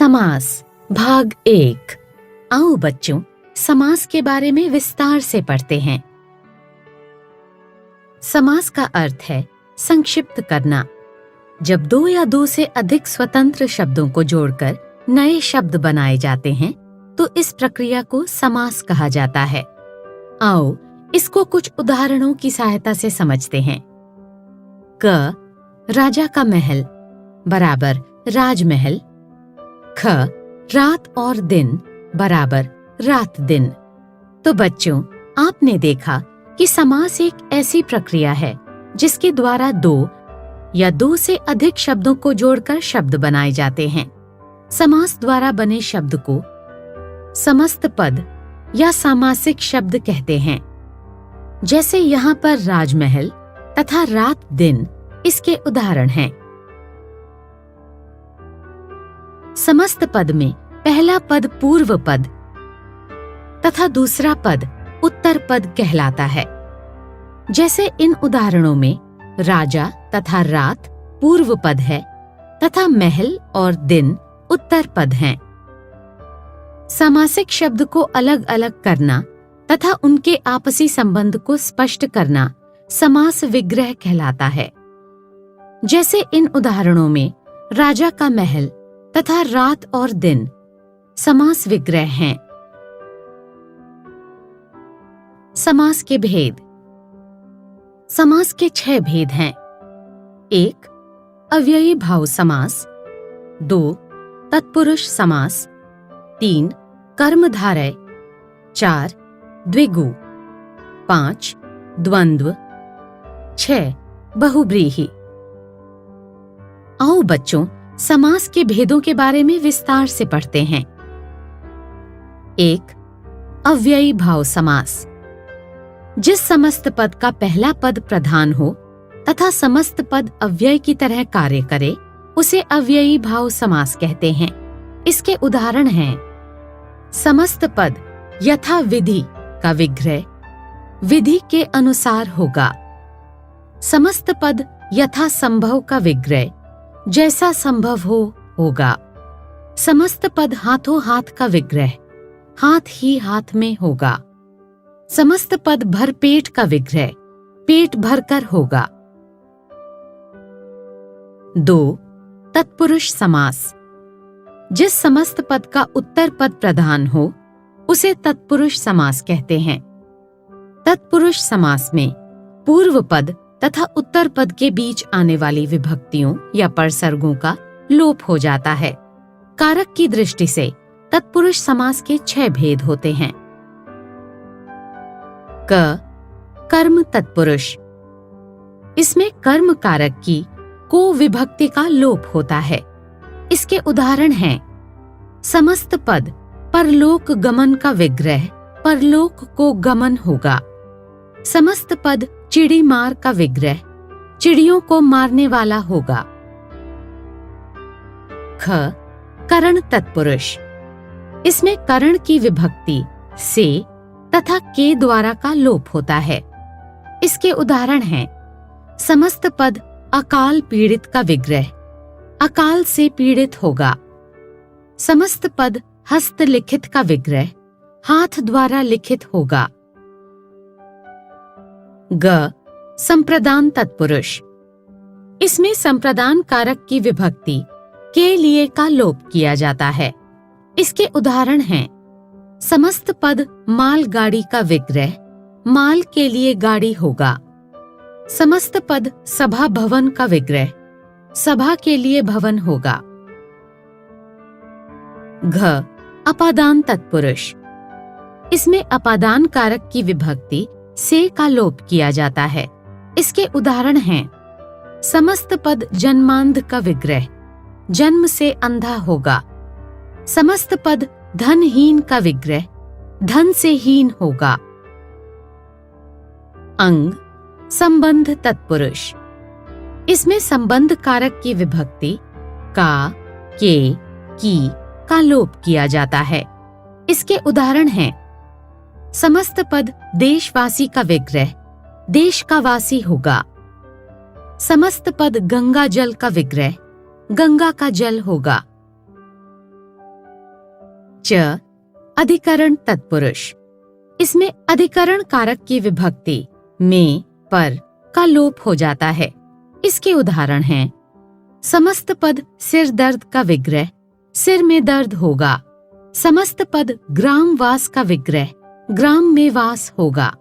समास भाग 1। आओ बच्चों, समास के बारे में विस्तार से पढ़ते हैं। समास का अर्थ है संक्षिप्त करना। जब दो या दो से अधिक स्वतंत्र शब्दों को जोड़कर नए शब्द बनाए जाते हैं तो इस प्रक्रिया को समास कहा जाता है। आओ इसको कुछ उदाहरणों की सहायता से समझते हैं। क राजा का महल बराबर राजमहल। ख रात और दिन बराबर रात दिन। तो बच्चों, आपने देखा कि समास एक ऐसी प्रक्रिया है जिसके द्वारा दो या दो से अधिक शब्दों को जोड़कर शब्द बनाए जाते हैं। समास द्वारा बने शब्द को समस्त पद या सामासिक शब्द कहते हैं। जैसे यहाँ पर राजमहल तथा रात दिन इसके उदाहरण हैं। समस्त पद में पहला पद पूर्व पद तथा दूसरा पद उत्तर पद कहलाता है। जैसे इन उदाहरणों में राजा तथा रात पूर्व पद है तथा महल और दिन उत्तर पद हैं। सामासिक शब्द को अलग अलग करना तथा उनके आपसी संबंध को स्पष्ट करना समास विग्रह कहलाता है। जैसे इन उदाहरणों में राजा का महल तथा रात और दिन समास विग्रह हैं। समास के भेद। समास के 6 भेद हैं। 1 अव्ययी भाव समास, 2 तत्पुरुष समास, 3 कर्मधारय, 4 द्विगु, 5 द्वंद्व, 6 बहुब्रीहि। आओ बच्चों, समास के भेदों के बारे में विस्तार से पढ़ते हैं। 1 अव्ययी भाव समास। जिस समस्त पद का पहला पद प्रधान हो तथा समस्त पद अव्यय की तरह कार्य करे उसे अव्ययी भाव समास कहते हैं। इसके उदाहरण हैं समस्त पद यथा विधि का विग्रह विधि के अनुसार होगा। समस्त पद यथा संभव का विग्रह जैसा संभव हो होगा। समस्त पद हाथों हाथ का विग्रह हाथ ही हाथ में होगा। समस्त पद भरपेट का विग्रह पेट भरकर होगा। 2 तत्पुरुष समास। जिस समस्त पद का उत्तर पद प्रधान हो उसे तत्पुरुष समास कहते हैं। तत्पुरुष समास में पूर्व पद तथा उत्तर पद के बीच आने वाली विभक्तियों या परसर्गों का लोप हो जाता है। कारक की दृष्टि से तत्पुरुष समास के 6 भेद होते हैं। क कर्म तत्पुरुष। इसमें कर्म कारक की को विभक्ति का लोप होता है। इसके उदाहरण हैं समस्त पद परलोक गमन का विग्रह परलोक को गमन होगा। समस्त पद चिड़ी मार का विग्रह चिड़ियों को मारने वाला होगा। ख करण तत्पुरुष। इसमें करण की विभक्ति से तथा के द्वारा का लोप होता है। इसके उदाहरण हैं समस्त पद अकाल पीड़ित का विग्रह अकाल से पीड़ित होगा। समस्त पद हस्तलिखित का विग्रह हाथ द्वारा लिखित होगा। ग संप्रदान तत्पुरुष। इसमें संप्रदान कारक की विभक्ति के लिए का लोप किया जाता है। इसके उदाहरण हैं समस्त पद माल गाड़ी का विग्रह माल के लिए गाड़ी होगा। समस्त पद सभा भवन का विग्रह सभा के लिए भवन होगा। घ अपादान तत्पुरुष। इसमें अपादान कारक की विभक्ति से का लोप किया जाता है। इसके उदाहरण हैं समस्त पद जन्मांध का विग्रह जन्म से अंधा होगा। समस्त पद धनहीन का विग्रह धन से हीन होगा। अंग संबंध तत्पुरुष। इसमें संबंध कारक की विभक्ति का के की का लोप किया जाता है। इसके उदाहरण हैं समस्त पद देशवासी का विग्रह देश का वासी होगा। समस्त पद गंगा जल का विग्रह गंगा का जल होगा। च अधिकरण तत्पुरुष। इसमें अधिकरण कारक की विभक्ति में पर का लोप हो जाता है। इसके उदाहरण हैं समस्त पद सिर दर्द का विग्रह, सिर में दर्द होगा। समस्त पद ग्राम वास का विग्रह, ग्राम में वास होगा।